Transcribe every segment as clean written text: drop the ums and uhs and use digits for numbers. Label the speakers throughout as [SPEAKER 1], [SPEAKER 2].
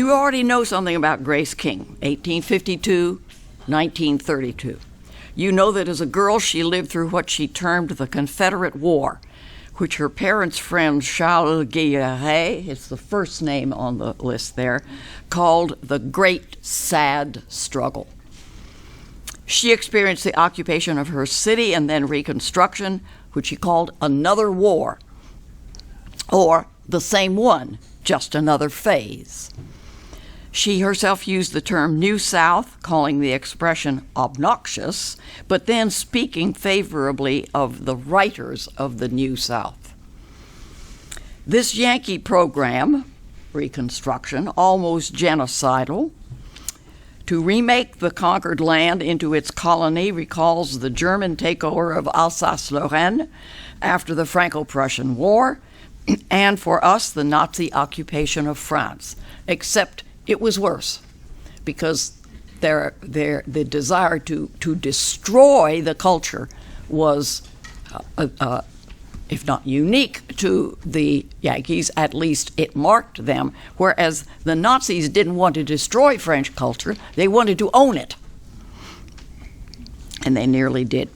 [SPEAKER 1] You already know something about Grace King, 1852, 1932. You know that as a girl she lived through what she termed the Confederate War, which her parents' friend Charles Guilleret, it's the first name on the list there, called the Great Sad Struggle. She experienced the occupation of her city and then Reconstruction, which she called another war, or the same one, just another phase. She herself used the term New South, calling the expression obnoxious, but then speaking favorably of the writers of the New South. This Yankee program, Reconstruction, almost genocidal, to remake the conquered land into its colony recalls the German takeover of Alsace-Lorraine after the Franco-Prussian War, and for us, the Nazi occupation of France, except it was worse, because the desire to destroy the culture was, if not unique to the Yankees, at least it marked them, whereas the Nazis didn't want to destroy French culture, they wanted to own it. And they nearly did.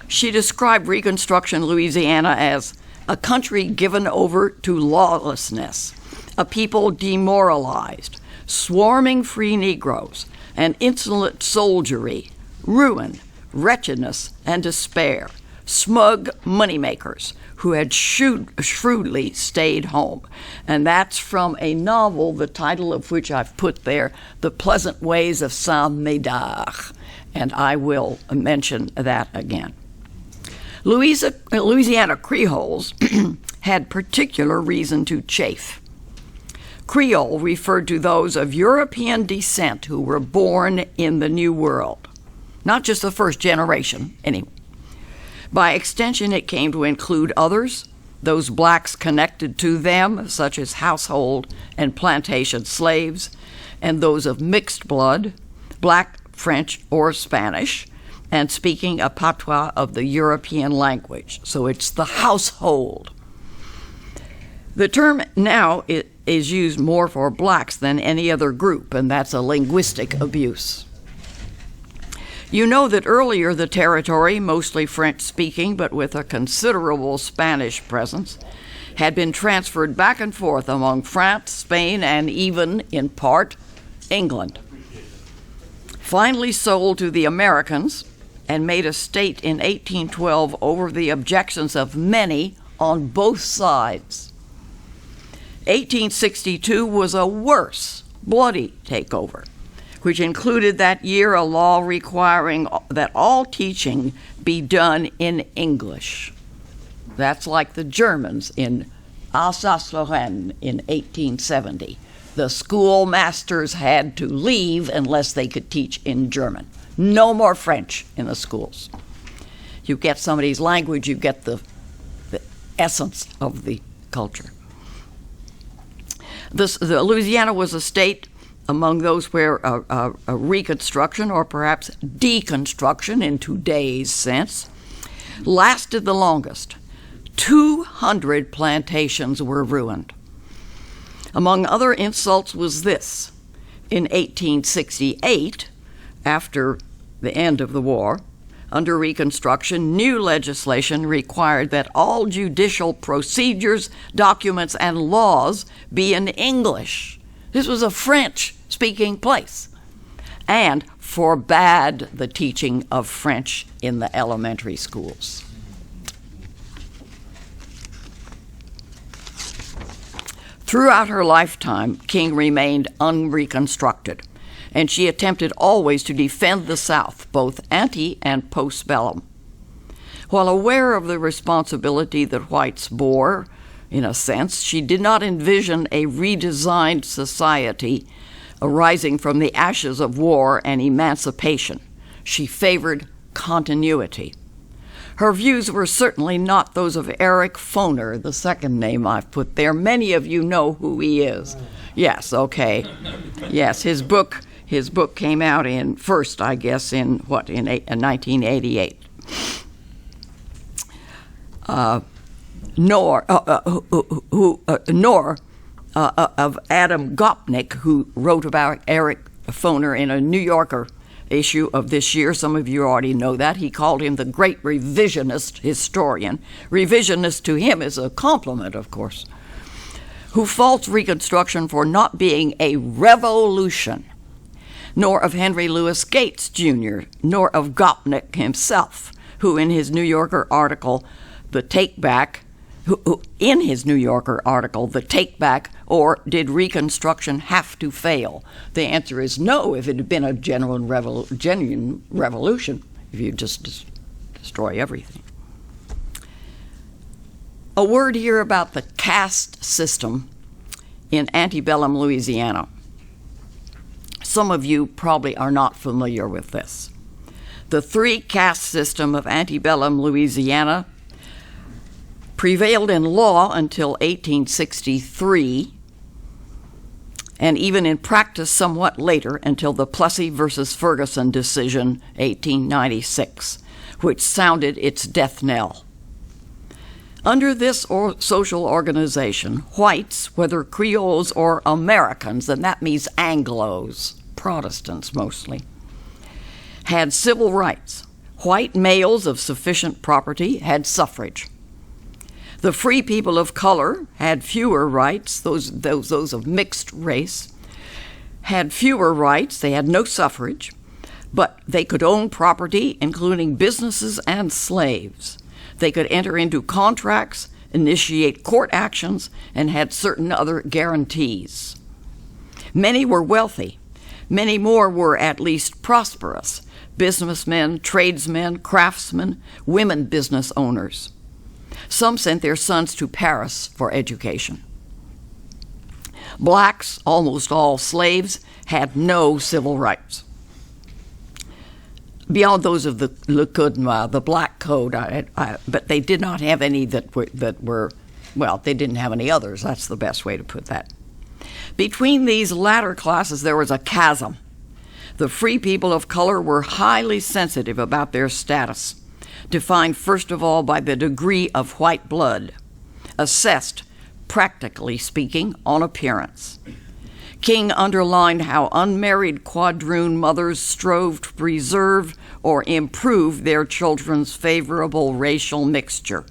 [SPEAKER 1] She described Reconstruction Louisiana as a country given over to lawlessness, a people demoralized, swarming free Negroes, and insolent soldiery, ruin, wretchedness, and despair, smug moneymakers who had shrewdly stayed home. And that's from a novel, the title of which I've put there, The Pleasant Ways of Saint Médard, and I will mention that again. Louisiana Creoles had particular reason to chafe. Creole referred to those of European descent who were born in the New World, not just the first generation, anyway. By extension, it came to include others, those blacks connected to them, such as household and plantation slaves, and those of mixed blood, black, French, or Spanish, and speaking a patois of the European language. So it's the household. The term now is used more for blacks than any other group, and that's a linguistic abuse. You know that earlier the territory, mostly French-speaking but with a considerable Spanish presence, had been transferred back and forth among France, Spain, and even, in part, England. Finally sold to the Americans and made a state in 1812 over the objections of many on both sides. 1862 was a worse, bloody takeover, which included that year a law requiring that all teaching be done in English. That's like the Germans in Alsace-Lorraine in 1870. The schoolmasters had to leave unless they could teach in German. No more French in the schools. You get somebody's language, you get the essence of the culture. Louisiana was a state among those where a reconstruction, or perhaps deconstruction in today's sense, lasted the longest. 200 plantations were ruined. Among other insults was this. In 1868, after the end of the war, under Reconstruction, new legislation required that all judicial procedures, documents, and laws be in English. This was a French-speaking place, and forbade the teaching of French in the elementary schools. Throughout her lifetime, King remained unreconstructed, and she attempted always to defend the South, both ante and postbellum. While aware of the responsibility that whites bore, in a sense, she did not envision a redesigned society arising from the ashes of war and emancipation. She favored continuity. Her views were certainly not those of Eric Foner, the second name I've put there. Many of you know who he is. Yes, okay. Yes, his book came out in 1988. Nor of Adam Gopnik, who wrote about Eric Foner in a New Yorker issue of this year. Some of you already know that. He called him the great revisionist historian. Revisionist to him is a compliment, of course. Who faults Reconstruction for not being a revolution, nor of Henry Louis Gates, Jr., nor of Gopnik himself, who in his New Yorker article, The Take Back, or did Reconstruction have to fail? The answer is no, if it had been a genuine revolution, if you just destroy everything. A word here about the caste system in antebellum Louisiana. Some of you probably are not familiar with this. The three-caste system of antebellum Louisiana prevailed in law until 1863, and even in practice somewhat later until the Plessy versus Ferguson decision, 1896, which sounded its death knell. Under this social organization, whites, whether Creoles or Americans, and that means Anglos, Protestants mostly, had civil rights. White males of sufficient property had suffrage. The free people of color had fewer rights. Those of mixed race had fewer rights. They had no suffrage, but they could own property, including businesses and slaves. They could enter into contracts, initiate court actions, and had certain other guarantees. Many were wealthy. Many more were at least prosperous: businessmen, tradesmen, craftsmen, women business owners. Some sent their sons to Paris for education. Blacks, almost all slaves, had no civil rights. Beyond those of the Lekudma, the Black Code, but they did not have any that were, they didn't have any others. That's the best way to put that. Between these latter classes, there was a chasm. The free people of color were highly sensitive about their status, defined first of all by the degree of white blood, assessed, practically speaking, on appearance. King underlined how unmarried quadroon mothers strove to preserve or improve their children's favorable racial mixture.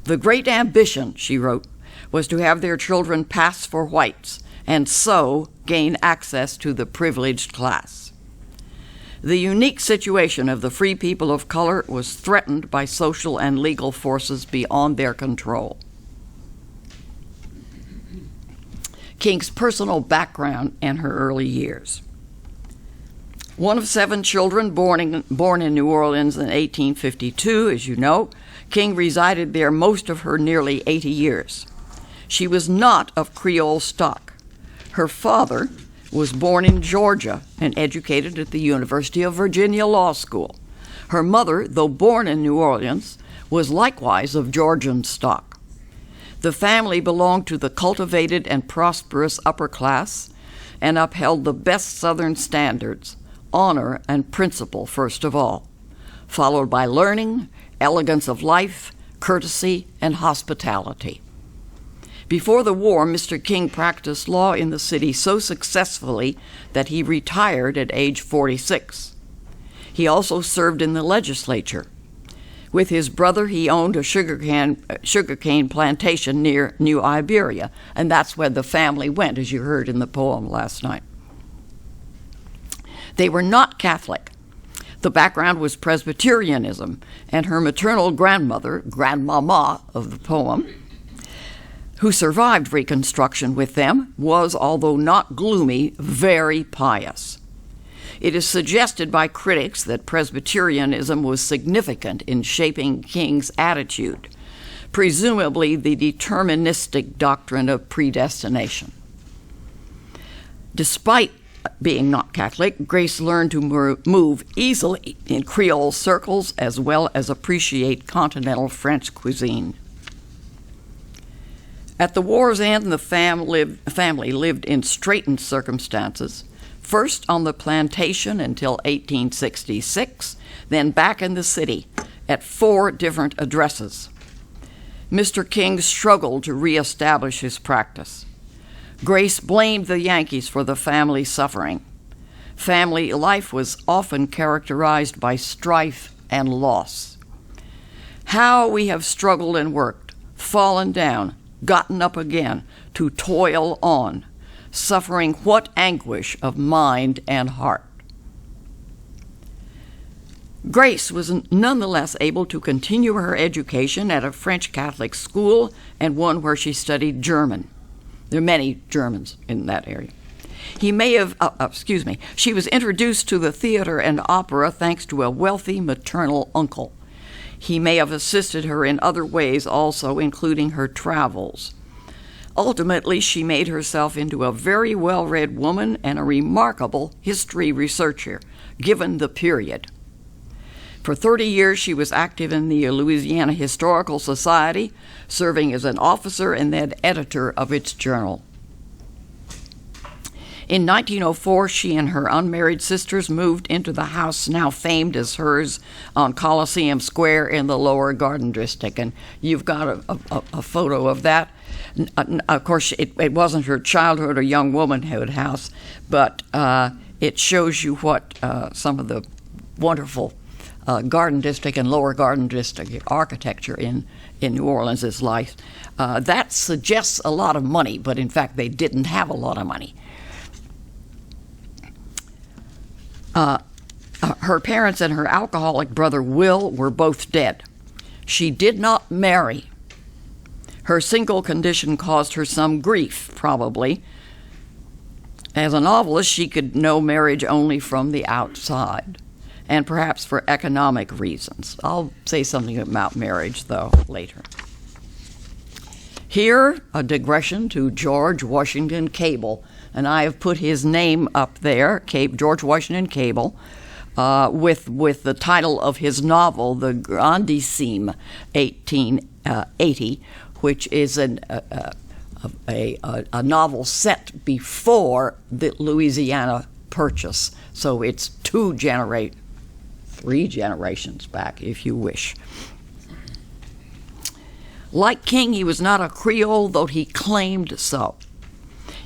[SPEAKER 1] The great ambition, she wrote, was to have their children pass for whites and so gain access to the privileged class. The unique situation of the free people of color was threatened by social and legal forces beyond their control. King's personal background and her early years. One of 7 children born in New Orleans in 1852, as you know, King resided there most of her nearly 80 years. She was not of Creole stock. Her father was born in Georgia and educated at the University of Virginia Law School. Her mother, though born in New Orleans, was likewise of Georgian stock. The family belonged to the cultivated and prosperous upper class and upheld the best Southern standards, honor and principle first of all, followed by learning, elegance of life, courtesy, and hospitality. Before the war, Mr. King practiced law in the city so successfully that he retired at age 46. He also served in the legislature. With his brother, he owned a sugarcane plantation near New Iberia, and that's where the family went, as you heard in the poem last night. They were not Catholic. The background was Presbyterianism, and her maternal grandmother, grandmama of the poem, who survived Reconstruction with them, was, although not gloomy, very pious. It is suggested by critics that Presbyterianism was significant in shaping King's attitude, presumably the deterministic doctrine of predestination. Despite being not Catholic, Grace learned to move easily in Creole circles as well as appreciate continental French cuisine. At the war's end, the family lived in straitened circumstances, first on the plantation until 1866, then back in the city at 4 different addresses. Mr. King struggled to reestablish his practice. Grace blamed the Yankees for the family's suffering. Family life was often characterized by strife and loss. How we have struggled and worked, fallen down, gotten up again, to toil on, suffering what anguish of mind and heart. Grace was nonetheless able to continue her education at a French Catholic school and one where she studied German. There are many Germans in that area. She was introduced to the theater and opera thanks to a wealthy maternal uncle. He may have assisted her in other ways also, including her travels. Ultimately, she made herself into a very well-read woman and a remarkable history researcher, given the period. For 30 years, she was active in the Louisiana Historical Society, serving as an officer and then editor of its journal. In 1904, she and her unmarried sisters moved into the house now famed as hers on Coliseum Square in the Lower Garden District, and you've got a photo of that. Of course, it wasn't her childhood or young womanhood house, but it shows you what some of the wonderful Garden District and Lower Garden District architecture in New Orleans is like. That suggests a lot of money, but in fact they didn't have a lot of money. Her parents and her alcoholic brother Will were both dead. She did not marry. Her single condition caused her some grief, probably. As a novelist, she could know marriage only from the outside, and perhaps for economic reasons. I'll say something about marriage, though, later. Here, a digression to George Washington Cable, and I have put his name up there, George Washington Cable, with the title of his novel, The Grandissimes, 1880, which is a novel set before the Louisiana Purchase. So it's three generations back, if you wish. Like King, he was not a Creole, though he claimed so.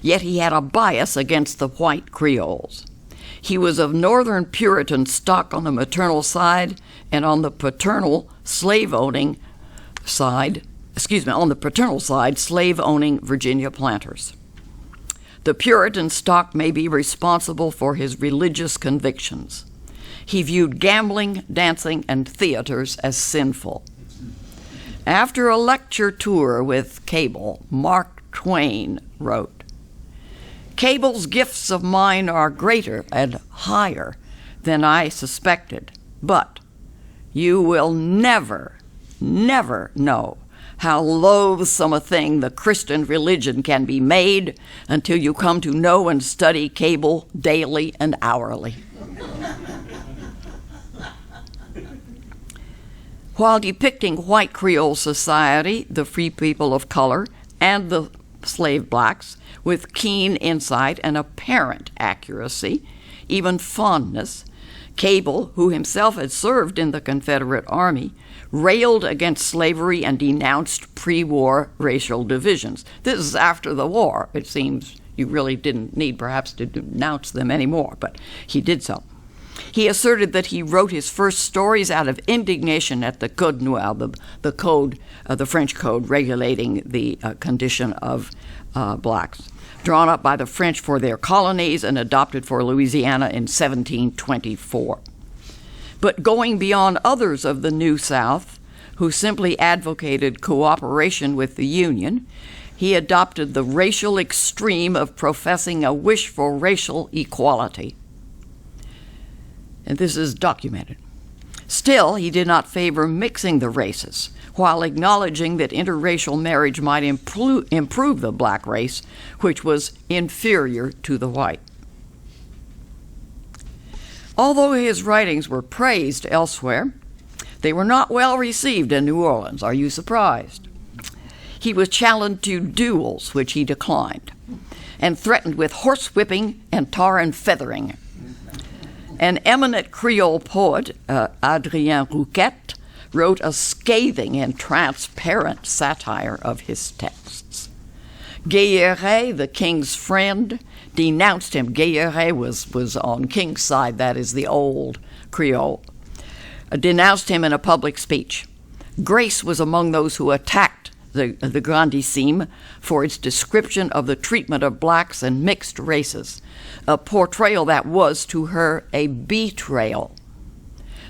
[SPEAKER 1] Yet he had a bias against the white Creoles. He was of Northern Puritan stock on the maternal side, and on the paternal slave-owning side, slave-owning Virginia planters. The Puritan stock may be responsible for his religious convictions. He viewed gambling, dancing, and theaters as sinful. After a lecture tour with Cable, Mark Twain wrote, "Cable's gifts of mine are greater and higher than I suspected, but you will never, never know how loathsome a thing the Christian religion can be made until you come to know and study Cable daily and hourly." While depicting white Creole society, the free people of color, and the slave blacks, with keen insight and apparent accuracy, even fondness, Cable, who himself had served in the Confederate Army, railed against slavery and denounced pre-war racial divisions. This is after the war. It seems you really didn't need perhaps to denounce them anymore, but he did so. He asserted that he wrote his first stories out of indignation at the Code Noir, the code, the French code regulating the condition of blacks, drawn up by the French for their colonies and adopted for Louisiana in 1724. But going beyond others of the New South, who simply advocated cooperation with the Union, he adopted the racial extreme of professing a wish for racial equality. And this is documented. Still, he did not favor mixing the races, while acknowledging that interracial marriage might improve the black race, which was inferior to the white. Although his writings were praised elsewhere, they were not well received in New Orleans. Are you surprised? He was challenged to duels, which he declined, and threatened with horsewhipping and tar and feathering. An eminent Creole poet, Adrien Rouquette, wrote a scathing and transparent satire of his texts. Guilleret, the king's friend, denounced him. Guilleret was on king's side, that is the old Creole. Denounced him in a public speech. Grace was among those who attacked the Grandissime for its description of the treatment of blacks and mixed races, a portrayal that was to her a betrayal.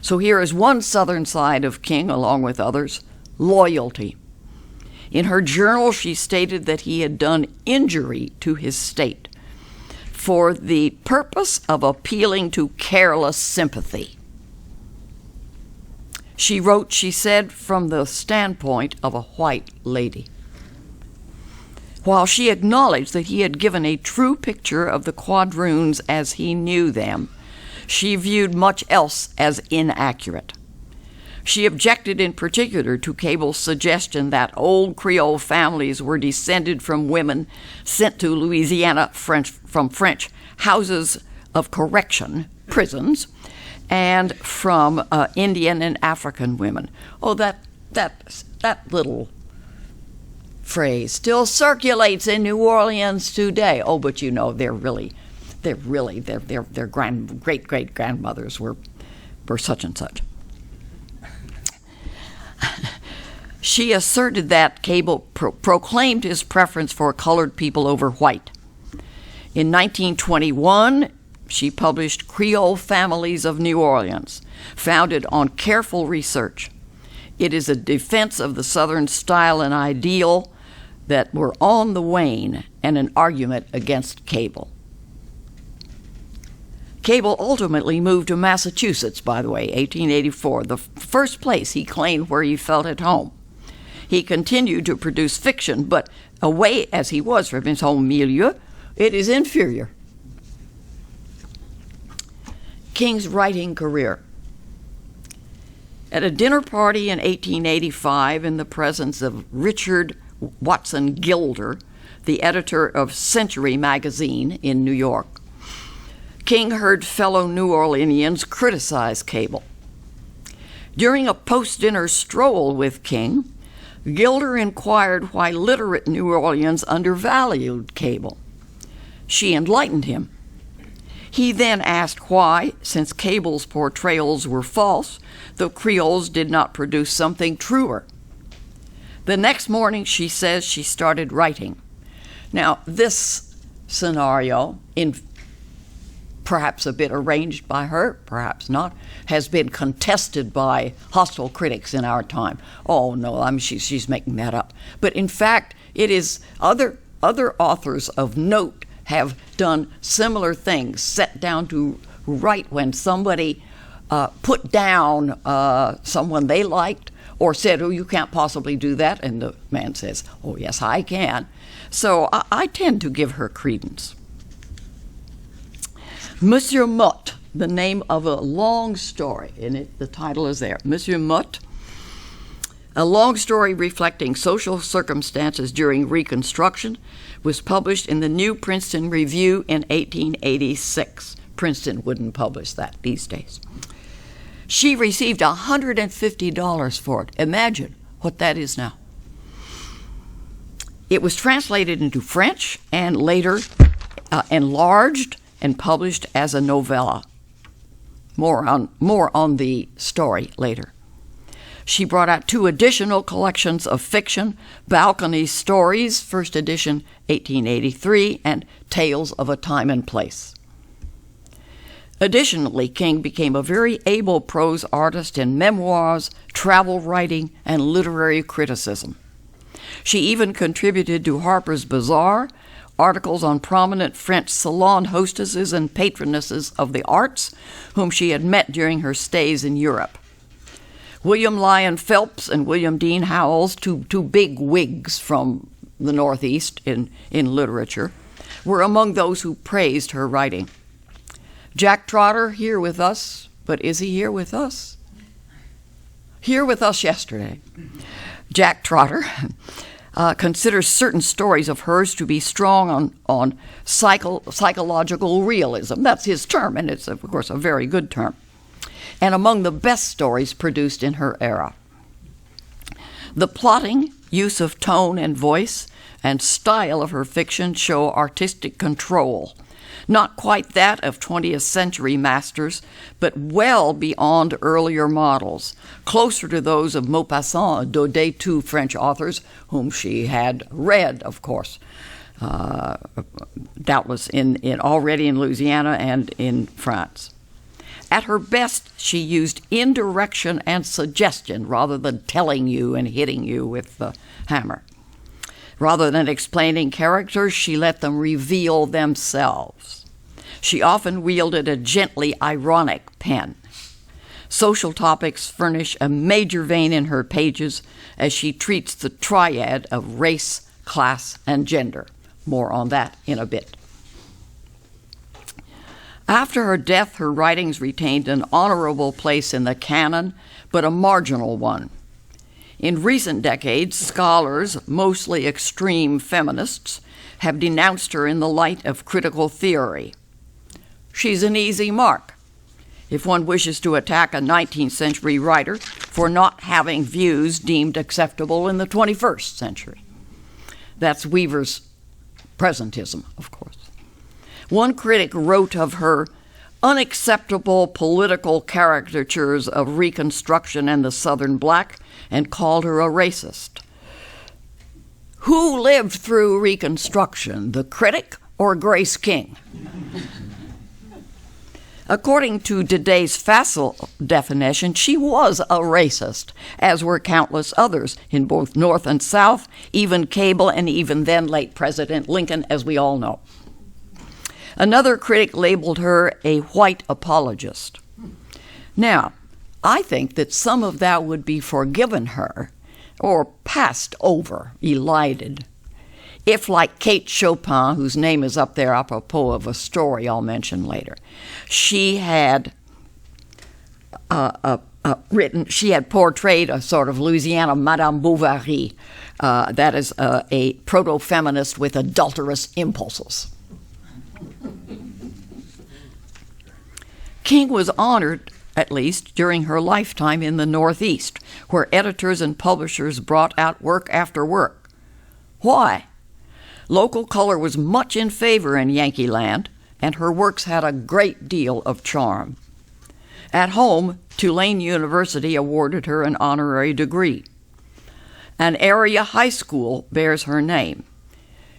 [SPEAKER 1] So here is one southern side of King, along with others, loyalty. In her journal, she stated that he had done injury to his state for the purpose of appealing to careless sympathy. She wrote, she said, from the standpoint of a white lady. While she acknowledged that he had given a true picture of the quadroons as he knew them, she viewed much else as inaccurate. She objected in particular to Cable's suggestion that old Creole families were descended from women sent to Louisiana from French houses of correction, prisons, and from Indian and African women. Oh, that little phrase still circulates in New Orleans today. Oh, but you know, their great grandmothers were such and such. She asserted that Cable proclaimed his preference for colored people over white. In 1921, she published Creole Families of New Orleans, founded on careful research. It is a defense of the Southern style and ideal that were on the wane and an argument against Cable. Cable ultimately moved to Massachusetts, by the way, 1884, the first place he claimed where he felt at home. He continued to produce fiction, but away as he was from his home milieu, it is inferior. King's writing career. At a dinner party in 1885 in the presence of Richard Watson Gilder, the editor of Century magazine in New York, King heard fellow New Orleanians criticize Cable. During a post-dinner stroll with King, Gilder inquired why literate New Orleans undervalued Cable. She enlightened him. He then asked why, since Cable's portrayals were false, the Creoles did not produce something truer. The next morning, she says, she started writing. Now, this scenario, perhaps a bit arranged by her, perhaps not, has been contested by hostile critics in our time. Oh, no, she's making that up. But in fact, it is other authors of note have done similar things, set down to write when somebody put down someone they liked or said, oh, you can't possibly do that. And the man says, oh, yes, I can. So I tend to give her credence. Monsieur Mutt, the name of a long story, and the title is there. Monsieur Mutt, a long story reflecting social circumstances during Reconstruction, was published in the New Princeton Review in 1886. Princeton wouldn't publish that these days. She received $150 for it. Imagine what that is now. It was translated into French and later enlarged and published as a novella. More on the story later. She brought out 2 additional collections of fiction, Balcony Stories, first edition, 1883, and Tales of a Time and Place. Additionally, King became a very able prose artist in memoirs, travel writing, and literary criticism. She even contributed to Harper's Bazaar, articles on prominent French salon hostesses and patronesses of the arts whom she had met during her stays in Europe. William Lyon Phelps and William Dean Howells, two big wigs from the Northeast in literature, were among those who praised her writing. Jack Trotter, here with us, but is he here with us? Here with us yesterday. Jack Trotter considers certain stories of hers to be strong on psychological realism. That's his term, and it's, of course, a very good term. And among the best stories produced in her era. The plotting, use of tone and voice, and style of her fiction show artistic control. Not quite that of 20th century masters, but well beyond earlier models, closer to those of Maupassant and Daudet, two French authors whom she had read, of course, doubtless already in Louisiana and in France. At her best, she used indirection and suggestion rather than telling you and hitting you with the hammer. Rather than explaining characters, she let them reveal themselves. She often wielded a gently ironic pen. Social topics furnish a major vein in her pages as she treats the triad of race, class, and gender. More on that in a bit. After her death, her writings retained an honorable place in the canon, but a marginal one. In recent decades, scholars, mostly extreme feminists, have denounced her in the light of critical theory. She's an easy mark if one wishes to attack a 19th century writer for not having views deemed acceptable in the 21st century. That's Weaver's presentism, of course. One critic wrote of her unacceptable political caricatures of Reconstruction and the Southern black and called her a racist. Who lived through Reconstruction, the critic or Grace King? According to today's facile definition, she was a racist, as were countless others in both North and South, even Cable and even then late President Lincoln, as we all know. Another critic labeled her a white apologist. Now, I think that some of that would be forgiven her or passed over, elided, if, like Kate Chopin, whose name is up there apropos of a story I'll mention later, she had portrayed a sort of Louisiana Madame Bovary, that is a proto-feminist with adulterous impulses. King was honored, at least during her lifetime, in the Northeast, where editors and publishers brought out work after work. Why? Local color was much in favor in Yankee land, and her works had a great deal of charm. At home, Tulane University awarded her an honorary degree. An area high school bears her name.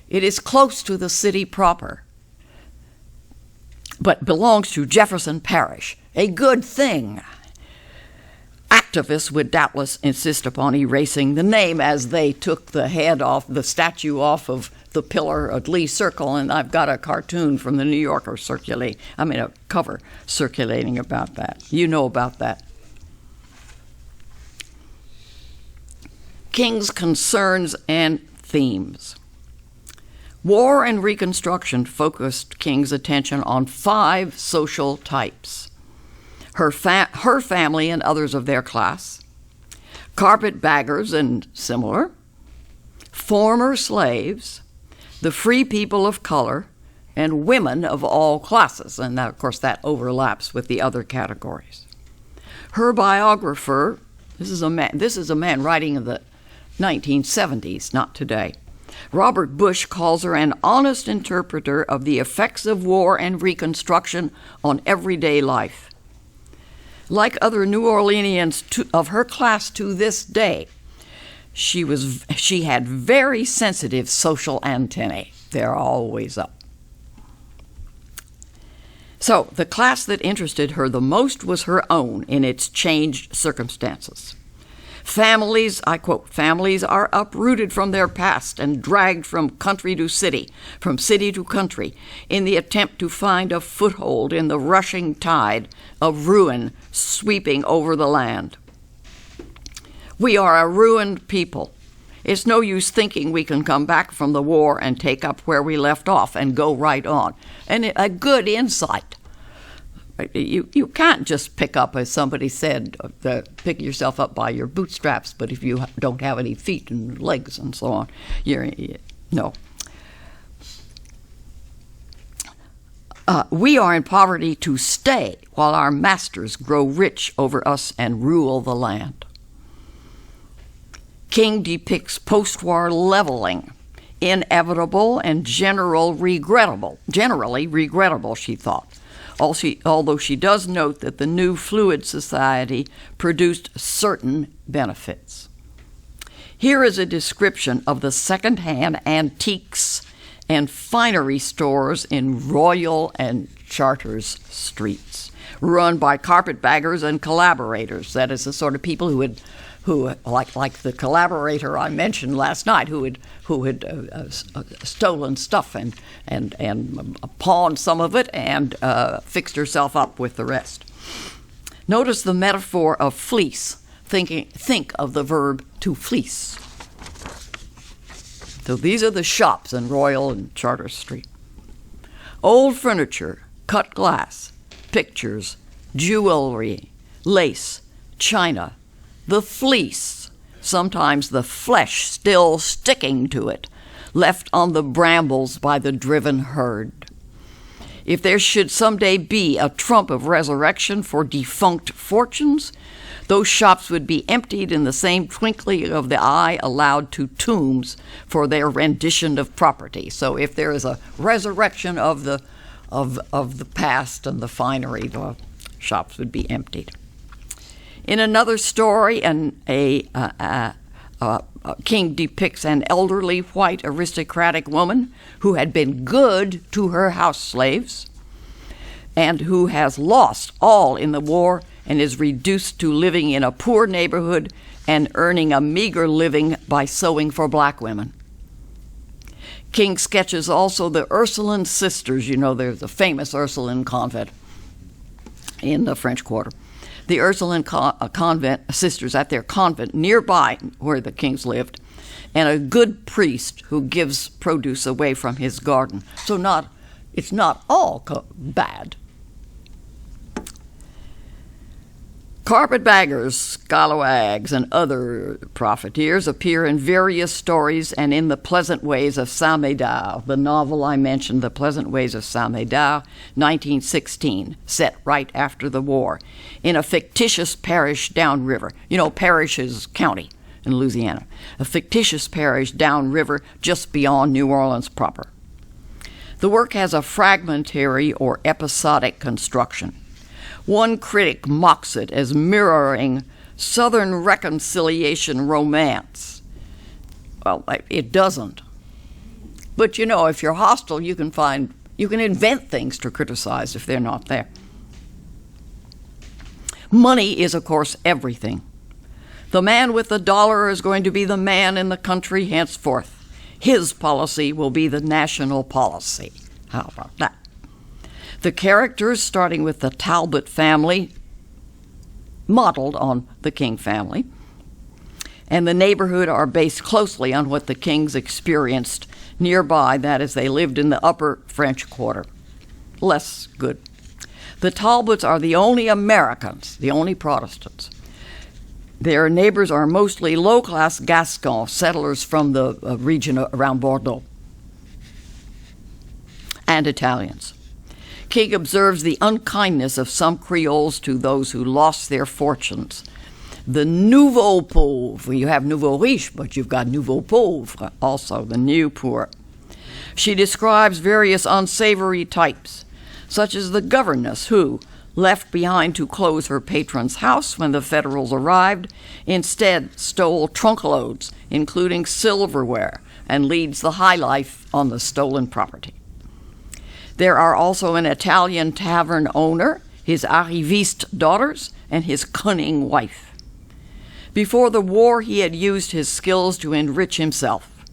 [SPEAKER 1] It is close to the city proper, but belongs to Jefferson Parish, a good thing. Activists would doubtless insist upon erasing the name as they took the statue off of the pillar at Lee Circle, and I've got a cartoon from the New Yorker a cover circulating about that. You know about that. King's concerns and themes. War and Reconstruction focused King's attention on 5 social types: her family and others of their class, carpetbaggers and similar, former slaves, the free people of color, and women of all classes. And that, of course, that overlaps with the other categories. Her biographer, this is a man writing in the 1970s, not today. Robert Bush calls her an honest interpreter of the effects of war and Reconstruction on everyday life. Like other New Orleanians of her class to this day, she had very sensitive social antennae. They're always up. So the class that interested her the most was her own in its changed circumstances. Families, I quote, "families are uprooted from their past and dragged from country to city, from city to country, in the attempt to find a foothold in the rushing tide of ruin sweeping over the land. We are a ruined people. It's no use thinking we can come back from the war and take up where we left off and go right on." And a good insight. You can't just pick up, as somebody said, pick yourself up by your bootstraps, but if you don't have any feet and legs and so on, no. We are in poverty to stay while our masters grow rich over us and rule the land. King depicts postwar leveling inevitable and generally regrettable, she thought. Although she does note that the new fluid society produced certain benefits. Here is a description of the second-hand antiques and finery stores in Royal and Chartres streets, run by carpetbaggers and collaborators. That is the sort of people who like the collaborator I mentioned last night, who had stolen stuff and pawned some of it and fixed herself up with the rest. Notice the metaphor of fleece. Think of the verb to fleece. So these are the shops in Royal and Chartres Street. Old furniture, cut glass, pictures, jewelry, lace, china, the fleece, sometimes the flesh still sticking to it, left on the brambles by the driven herd. If there should someday be a trump of resurrection for defunct fortunes, those shops would be emptied in the same twinkling of the eye allowed to tombs for their rendition of property. So if there is a resurrection of the past and the finery, the shops would be emptied. In another story, a king depicts an elderly white aristocratic woman who had been good to her house slaves and who has lost all in the war and is reduced to living in a poor neighborhood and earning a meager living by sewing for black women. King sketches also the Ursuline sisters. You know, there's a famous Ursuline convent in the French Quarter. The Ursuline convent sisters at their convent nearby where the kings lived, and a good priest who gives produce away from his garden. So it's not all bad. Carpetbaggers, scalawags, and other profiteers appear in various stories and in The Pleasant Ways of Saint Médard, the novel I mentioned, The Pleasant Ways of Saint Médard, 1916, set right after the war, in a fictitious parish downriver. You know, parish is county in Louisiana. A fictitious parish downriver just beyond New Orleans proper. The work has a fragmentary or episodic construction. One critic mocks it as mirroring Southern reconciliation romance. Well, it doesn't. But you know, if you're hostile, you can invent things to criticize if they're not there. Money is, of course, everything. The man with the dollar is going to be the man in the country henceforth. His policy will be the national policy. How about that? The characters, starting with the Talbot family, modeled on the King family, and the neighborhood are based closely on what the kings experienced nearby, that is, they lived in the upper French Quarter. Less good. The Talbots are the only Americans, the only Protestants. Their neighbors are mostly low-class Gascons, settlers from the region around Bordeaux, and Italians. King observes the unkindness of some Creoles to those who lost their fortunes. The nouveau pauvre, you have nouveau riche, but you've got nouveau pauvre also, the new poor. She describes various unsavory types, such as the governess who, left behind to close her patron's house when the Federals arrived, instead stole trunkloads, including silverware, and leads the high life on the stolen property. There are also an Italian tavern owner, his arriviste daughters, and his cunning wife. Before the war, he had used his skills to enrich himself.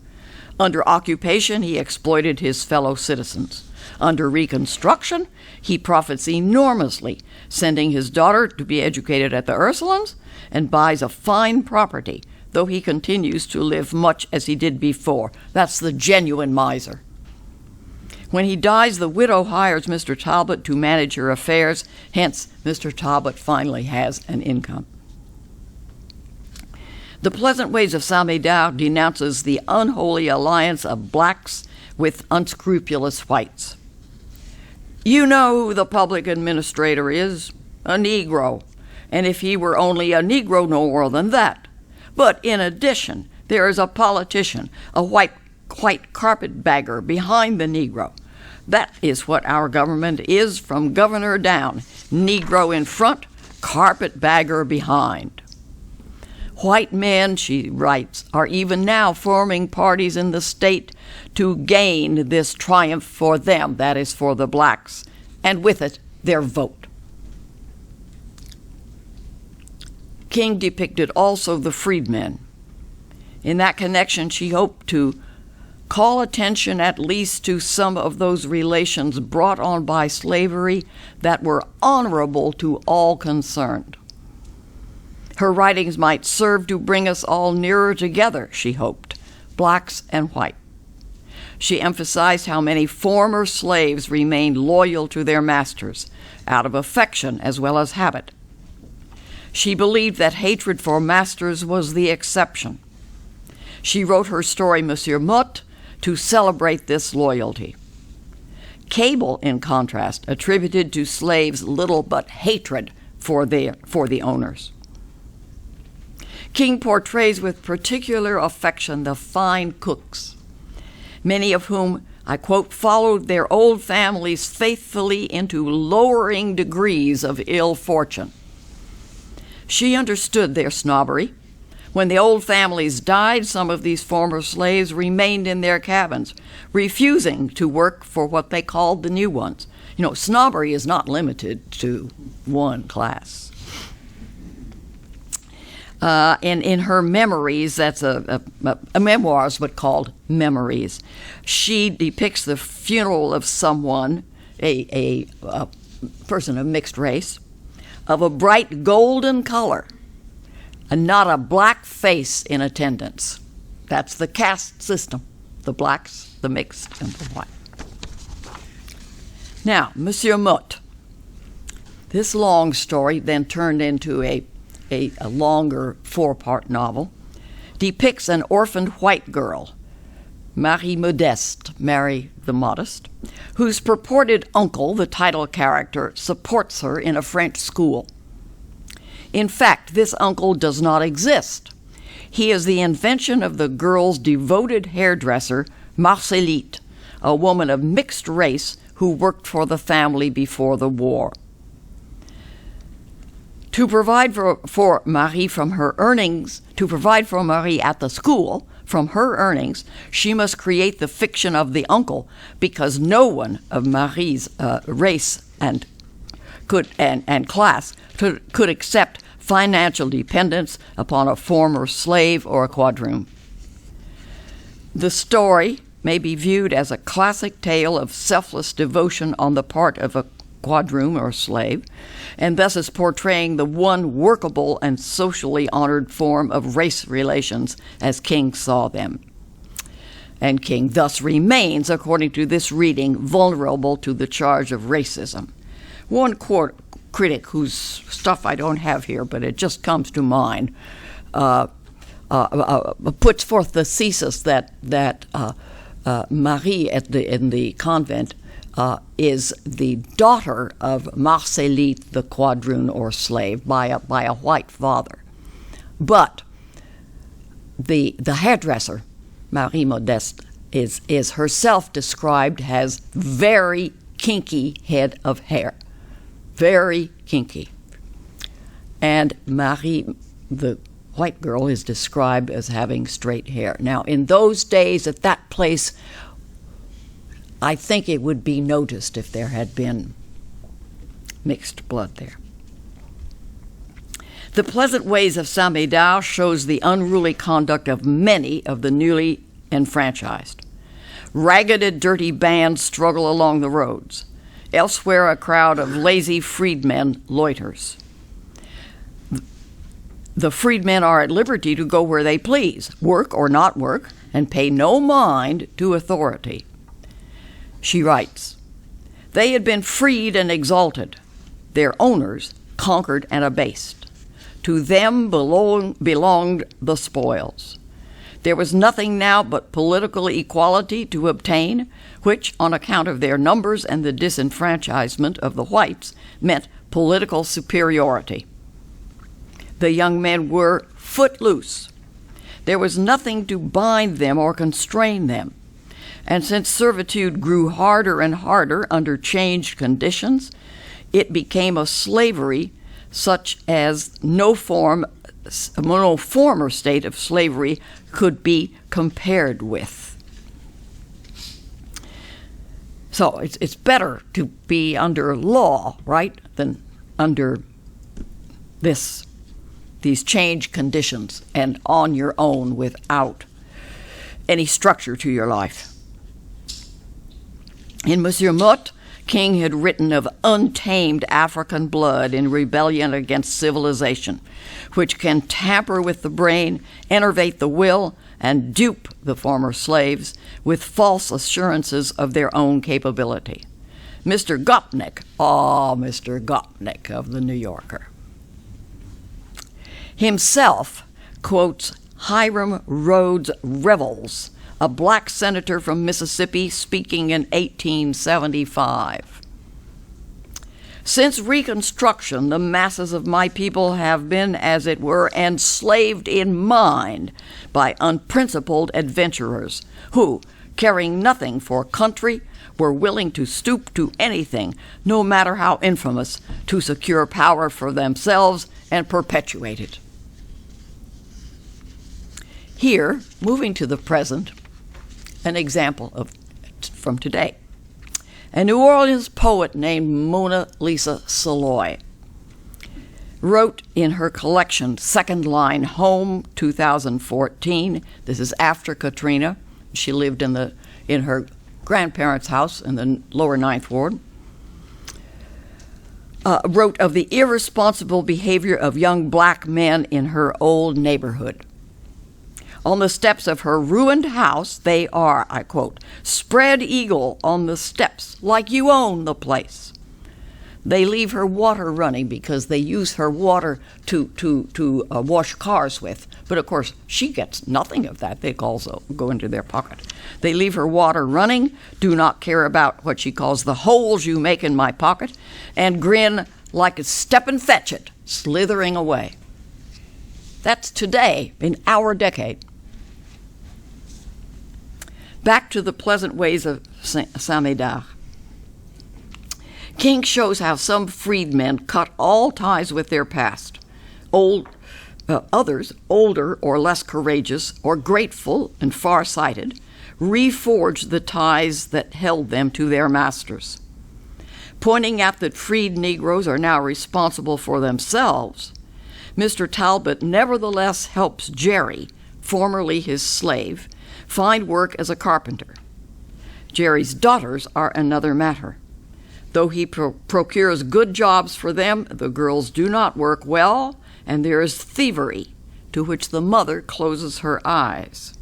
[SPEAKER 1] Under occupation, he exploited his fellow citizens. Under Reconstruction, he profits enormously, sending his daughter to be educated at the Ursulines and buys a fine property, though he continues to live much as he did before. That's the genuine miser. When he dies, the widow hires Mr. Talbot to manage her affairs. Hence, Mr. Talbot finally has an income. The Pleasant Ways of Saint Médard denounces the unholy alliance of blacks with unscrupulous whites. You know who the public administrator is, a Negro, and if he were only a Negro, no more than that. But in addition, there is a politician, a white white carpetbagger behind the Negro. That is what our government is from governor down. Negro in front, carpetbagger behind. White men, she writes, are even now forming parties in the state to gain this triumph for them, that is for the blacks, and with it, their vote. King depicted also the freedmen. In that connection, she hoped to call attention at least to some of those relations brought on by slavery that were honorable to all concerned. Her writings might serve to bring us all nearer together, she hoped, blacks and white. She emphasized how many former slaves remained loyal to their masters, out of affection as well as habit. She believed that hatred for masters was the exception. She wrote her story, Monsieur Mutt, to celebrate this loyalty. Cable, in contrast, attributed to slaves little but hatred for the owners. King portrays with particular affection the fine cooks, many of whom, I quote, followed their old families faithfully into lowering degrees of ill fortune. She understood their snobbery. When the old families died, some of these former slaves remained in their cabins, refusing to work for what they called the new ones. You know, snobbery is not limited to one class. In her memories, that's a memoirs, but called Memories, she depicts the funeral of someone, a person of mixed race, of a bright golden color, and not a black face in attendance. That's the caste system, the blacks, the mixed, and the white. Now, Monsieur Mutt. This long story then turned into a longer four-part novel, depicts an orphaned white girl, Marie Modeste, Mary the Modest, whose purported uncle, the title character, supports her in a French school. In fact, this uncle does not exist. He is the invention of the girl's devoted hairdresser, Marcelite, a woman of mixed race who worked for the family before the war. To provide for Marie from her earnings, to provide for Marie at the school from her earnings, she must create the fiction of the uncle, because no one of Marie's race and class could accept financial dependence upon a former slave or a quadroon. The story may be viewed as a classic tale of selfless devotion on the part of a quadroon or slave, and thus is portraying the one workable and socially honored form of race relations as King saw them. And King thus remains, according to this reading, vulnerable to the charge of racism. One critic whose stuff I don't have here, but it just comes to mind, puts forth the thesis that Marie in the convent is the daughter of Marcelite, the quadroon or slave, by a white father. But the hairdresser, Marie Modeste, is herself described as very kinky head of hair. Very kinky. And Marie, the white girl, is described as having straight hair. Now, in those days, at that place, I think it would be noticed if there had been mixed blood there. The pleasant ways of Saint-Médard shows the unruly conduct of many of the newly enfranchised. Ragged and dirty bands struggle along the roads. Elsewhere, a crowd of lazy freedmen loiters. The freedmen are at liberty to go where they please, work or not work, and pay no mind to authority. She writes, "They had been freed and exalted, their owners conquered and abased. To them belonged the spoils. There was nothing now but political equality to obtain, which, on account of their numbers and the disenfranchisement of the whites, meant political superiority. The young men were footloose. There was nothing to bind them or constrain them. And since servitude grew harder and harder under changed conditions, it became a slavery such as no former state of slavery could be compared with. So it's better to be under law, right, than under these changed conditions and on your own without any structure to your life. In Monsieur Mutt, King had written of untamed African blood in rebellion against civilization, which can tamper with the brain, enervate the will, and dupe the former slaves with false assurances of their own capability. Mr. Gopnik, Mr. Gopnik of the New Yorker, himself quotes Hiram Rhodes' Revels, a black senator from Mississippi speaking in 1875. Since Reconstruction, the masses of my people have been, as it were, enslaved in mind by unprincipled adventurers who, caring nothing for country, were willing to stoop to anything, no matter how infamous, to secure power for themselves and perpetuate it. Here, moving to the present, an example from today. A New Orleans poet named Mona Lisa Saloy wrote in her collection, Second Line Home, 2014. This is after Katrina. She lived in her grandparents' house in the lower Ninth Ward. Wrote of the irresponsible behavior of young black men in her old neighborhood. On the steps of her ruined house, they are, I quote, spread eagle on the steps like you own the place. They leave her water running because they use her water to wash cars with. But of course, she gets nothing of that. They also go into their pocket. They leave her water running, do not care about what she calls the holes you make in my pocket, and grin like it's step and fetch it, slithering away. That's today, in our decade. Back to the pleasant ways of Saint-Médard. King shows how some freedmen cut all ties with their past. Others, older or less courageous or grateful and far-sighted, reforged the ties that held them to their masters. Pointing out that freed Negroes are now responsible for themselves, Mr. Talbot nevertheless helps Jerry, formerly his slave, find work as a carpenter. Jerry's daughters are another matter. Though he procures good jobs for them, the girls do not work well, and there is thievery, to which the mother closes her eyes.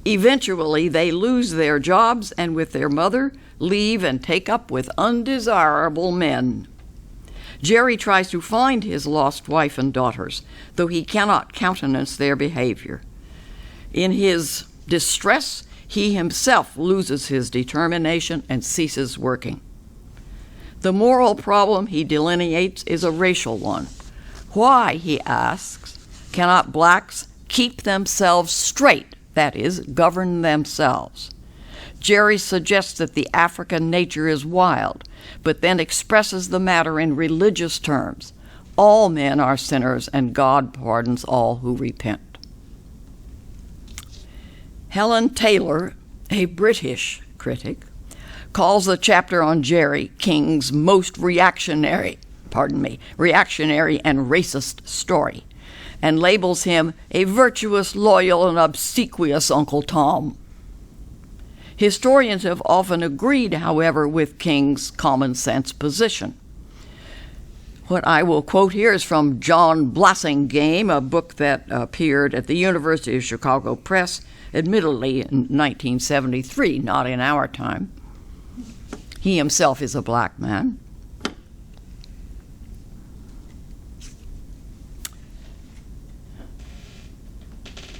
[SPEAKER 1] Eventually, they lose their jobs and with their mother leave and take up with undesirable men. Jerry tries to find his lost wife and daughters, though he cannot countenance their behavior. In his distress, he himself loses his determination and ceases working. The moral problem he delineates is a racial one. Why, he asks, cannot blacks keep themselves straight, that is, govern themselves? Jerry suggests that the African nature is wild, but then expresses the matter in religious terms. All men are sinners, and God pardons all who repent. Helen Taylor, a British critic, calls the chapter on Jerry King's most reactionary and racist story, and labels him a virtuous, loyal, and obsequious Uncle Tom. Historians have often agreed, however, with King's common-sense position. What I will quote here is from John Blassingame, a book that appeared at the University of Chicago Press, admittedly in 1973, not in our time. He himself is a black man.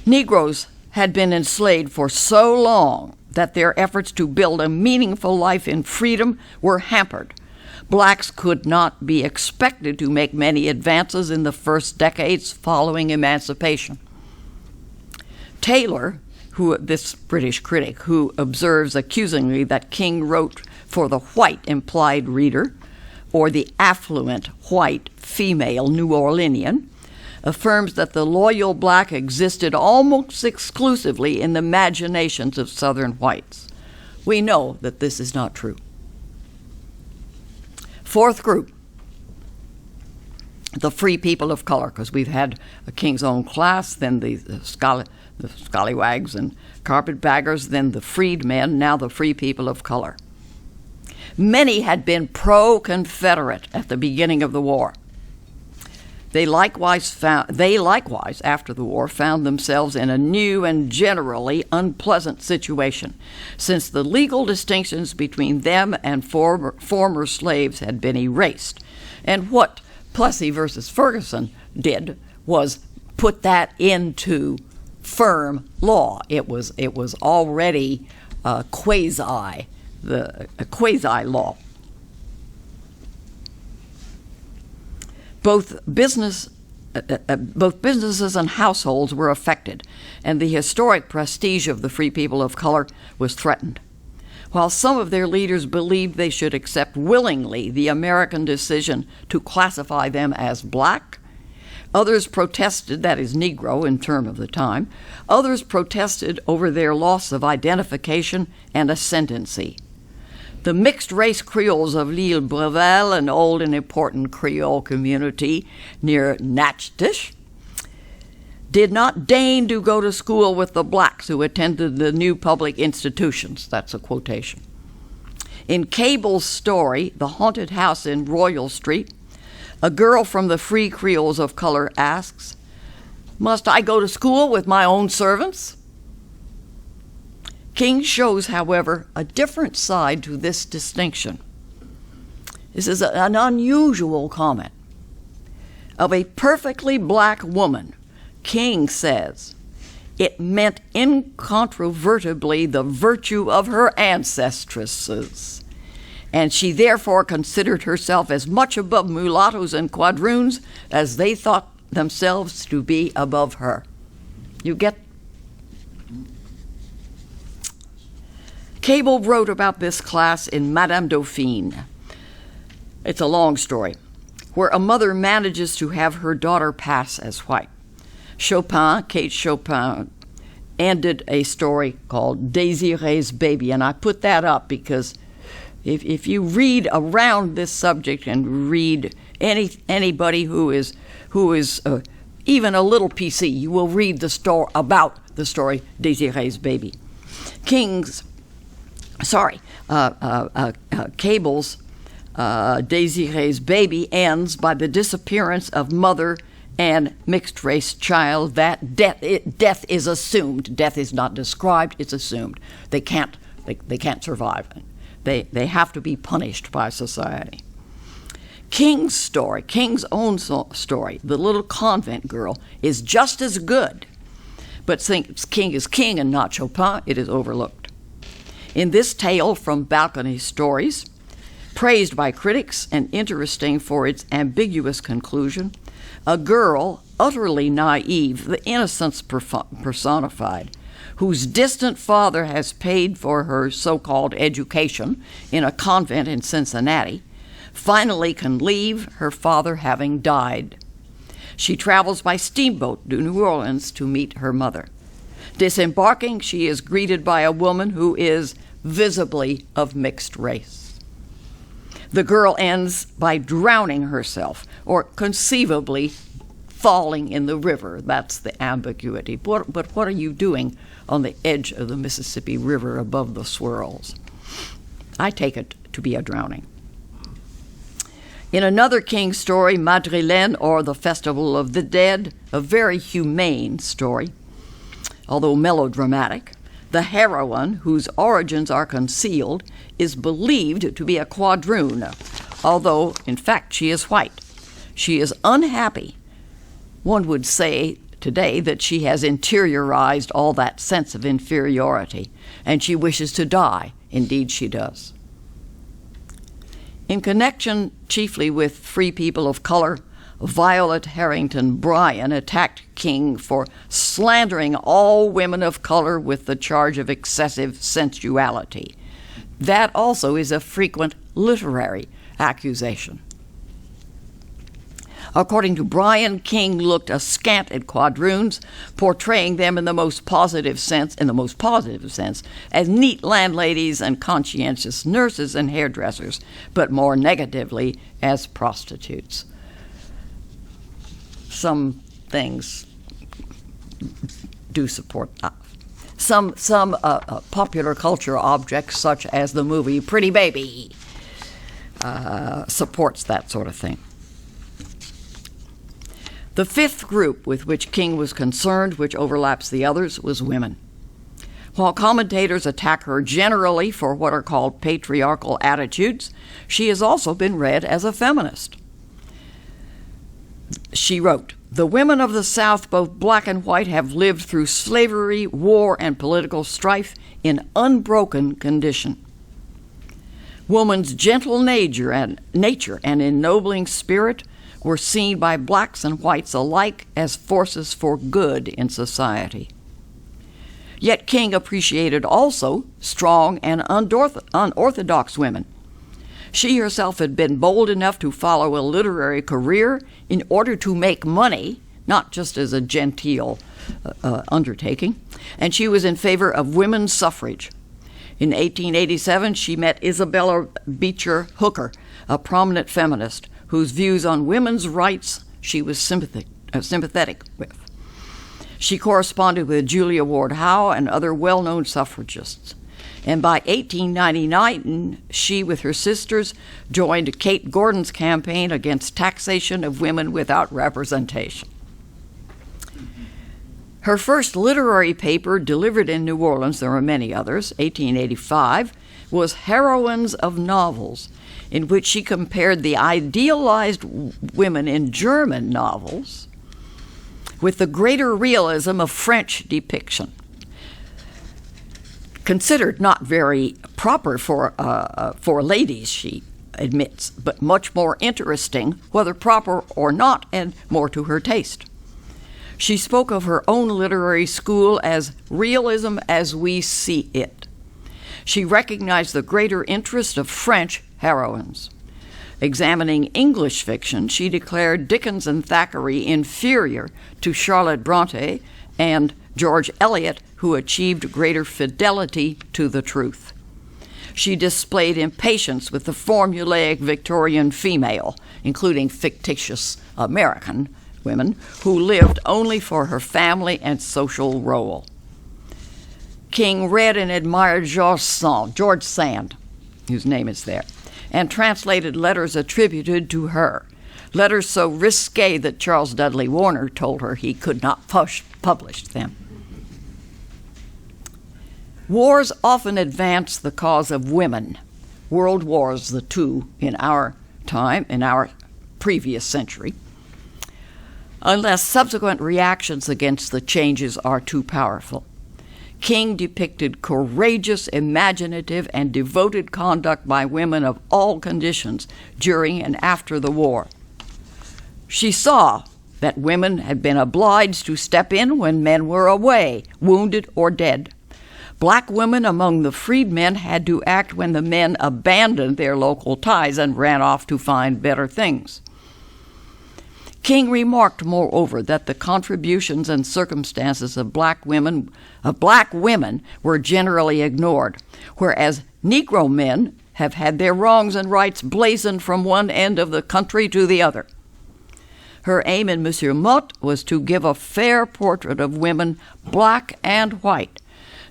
[SPEAKER 1] Negroes had been enslaved for so long that their efforts to build a meaningful life in freedom were hampered. Blacks could not be expected to make many advances in the first decades following emancipation. Taylor, this British critic, who observes accusingly that King wrote for the white implied reader, or the affluent white female New Orleanian, affirms that the loyal black existed almost exclusively in the imaginations of Southern whites. We know that this is not true. Fourth group, the free people of color, because we've had a King's Own class, then the scallywags and carpetbaggers, then the freedmen, now the free people of color. Many had been pro-Confederate at the beginning of the war. They likewise, after the war, found themselves in a new and generally unpleasant situation, since the legal distinctions between them and former slaves had been erased. And what Plessy versus Ferguson did was put that into firm law. It was already quasi law. Both businesses and households were affected, and the historic prestige of the free people of color was threatened. While some of their leaders believed they should accept willingly the American decision to classify them as black, others protested, that is Negro in term of the time, others protested over their loss of identification and ascendancy. The mixed-race Creoles of l'Île Brevel, an old and important Creole community near Natchitoches, did not deign to go to school with the blacks who attended the new public institutions. That's a quotation. In Cable's story, The Haunted House in Royal Street, a girl from the free Creoles of color asks, "Must I go to school with my own servants?" King shows, however, a different side to this distinction. This is an unusual comment. Of a perfectly black woman, King says, it meant incontrovertibly the virtue of her ancestresses, and she therefore considered herself as much above mulattoes and quadroons as they thought themselves to be above her. You get? Cable wrote about this class in Madame Dauphine. It's a long story, where a mother manages to have her daughter pass as white. Kate Chopin, ended a story called Désirée's Baby, and I put that up because if you read around this subject and read anybody who is even a little PC, you will read the story about the story Désirée's Baby. Cable's Désirée's Baby ends by the disappearance of mother and mixed-race child. That death is assumed. Death is not described, it's assumed. They can't survive. They have to be punished by society. King's story, King's own story, the little convent girl, is just as good. But since King is King and not Chopin, it is overlooked. In this tale from Balcony Stories, praised by critics and interesting for its ambiguous conclusion, a girl, utterly naive, the innocence personified, whose distant father has paid for her so-called education in a convent in Cincinnati, finally can leave, her father having died. She travels by steamboat to New Orleans to meet her mother. Disembarking, she is greeted by a woman who is visibly of mixed race. The girl ends by drowning herself, or conceivably falling in the river. That's the ambiguity. But what are you doing on the edge of the Mississippi River above the swirls? I take it to be a drowning. In another King story, Madeleine, or the Festival of the Dead, a very humane story, although melodramatic, the heroine, whose origins are concealed, is believed to be a quadroon, although, in fact, she is white. She is unhappy. One would say today that she has interiorized all that sense of inferiority, and she wishes to die. Indeed, she does. In connection chiefly with free people of color, Violet Harrington Bryan attacked King for slandering all women of color with the charge of excessive sensuality. That also is a frequent literary accusation. According to Bryan, King looked askant at quadroons, portraying them in the most positive sense, as neat landladies and conscientious nurses and hairdressers, but more negatively as prostitutes. Some things do support that. Some popular culture objects, such as the movie Pretty Baby, supports that sort of thing. The fifth group with which King was concerned, which overlaps the others, was women. While commentators attack her generally for what are called patriarchal attitudes, she has also been read as a feminist. She wrote, "The women of the South, both black and white, have lived through slavery, war, and political strife in unbroken condition. Woman's gentle nature and ennobling spirit were seen by blacks and whites alike as forces for good in society." Yet King appreciated also strong and unorthodox women. She herself had been bold enough to follow a literary career in order to make money, not just as a genteel undertaking, and she was in favor of women's suffrage. In 1887, she met Isabella Beecher Hooker, a prominent feminist, whose views on women's rights she was sympathetic with. She corresponded with Julia Ward Howe and other well-known suffragists. And by 1899, she, with her sisters, joined Kate Gordon's campaign against taxation of women without representation. Her first literary paper, delivered in New Orleans, there were many others, 1885, was Heroines of Novels, in which she compared the idealized women in German novels with the greater realism of French depiction. Considered not very proper for ladies, she admits, but much more interesting, whether proper or not, and more to her taste. She spoke of her own literary school as realism as we see it. She recognized the greater interest of French heroines. Examining English fiction, she declared Dickens and Thackeray inferior to Charlotte Bronte and George Eliot, who achieved greater fidelity to the truth. She displayed impatience with the formulaic Victorian female, including fictitious American women, who lived only for her family and social role. King read and admired George Sand, whose name is there, and translated letters attributed to her, letters so risque that Charles Dudley Warner told her he could not publish them. Wars often advance the cause of women. World wars, the two in our time, in our previous century, unless subsequent reactions against the changes are too powerful. King depicted courageous, imaginative, and devoted conduct by women of all conditions during and after the war. She saw that women had been obliged to step in when men were away, wounded or dead. Black women among the freedmen had to act when the men abandoned their local ties and ran off to find better things. King remarked, moreover, that the contributions and circumstances of black women were generally ignored, whereas Negro men have had their wrongs and rights blazoned from one end of the country to the other. Her aim in Monsieur Mutt was to give a fair portrait of women, black and white,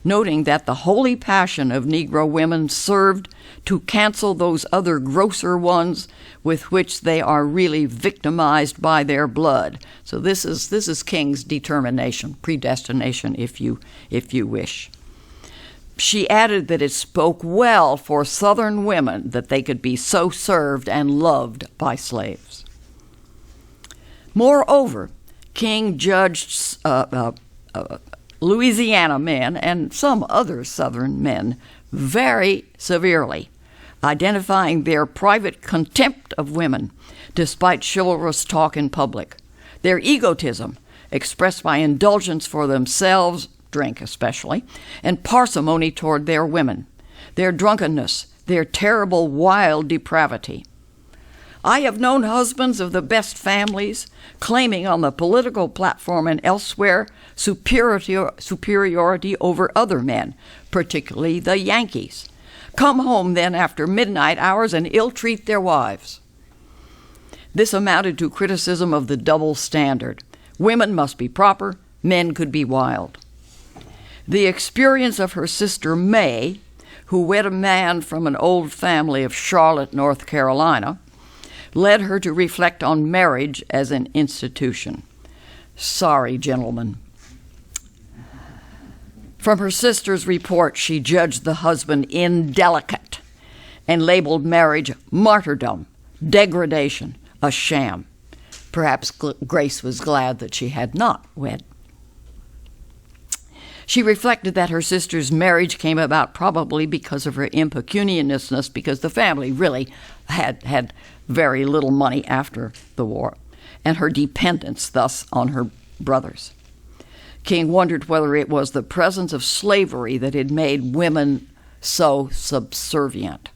[SPEAKER 1] noting that the holy passion of Negro women served to cancel those other grosser ones with which they are really victimized by their blood. So this is King's determination, predestination, if you wish. She added that it spoke well for Southern women that they could be so served and loved by slaves. Moreover, King judged Louisiana men and some other Southern men very severely, identifying their private contempt of women, despite chivalrous talk in public. Their egotism, expressed by indulgence for themselves, drink especially, and parsimony toward their women. Their drunkenness, their terrible wild depravity. I have known husbands of the best families claiming on the political platform and elsewhere superiority over other men, particularly the Yankees. Come home then after midnight hours and ill-treat their wives. This amounted to criticism of the double standard. Women must be proper, men could be wild. The experience of her sister May, who wed a man from an old family of Charlotte, North Carolina, led her to reflect on marriage as an institution. Sorry, gentlemen. From her sister's report, she judged the husband indelicate and labeled marriage martyrdom, degradation, a sham. Perhaps Grace was glad that she had not wed. She reflected that her sister's marriage came about probably because of her impecuniousness, because the family really had very little money after the war, and her dependence thus on her brothers. King wondered whether it was the presence of slavery that had made women so subservient.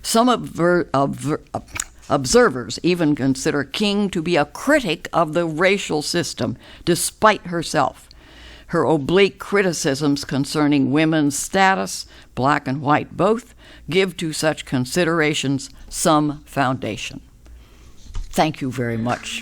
[SPEAKER 1] Some observers even consider King to be a critic of the racial system, despite herself. Her oblique criticisms concerning women's status, black and white both, give to such considerations some foundation. Thank you very much.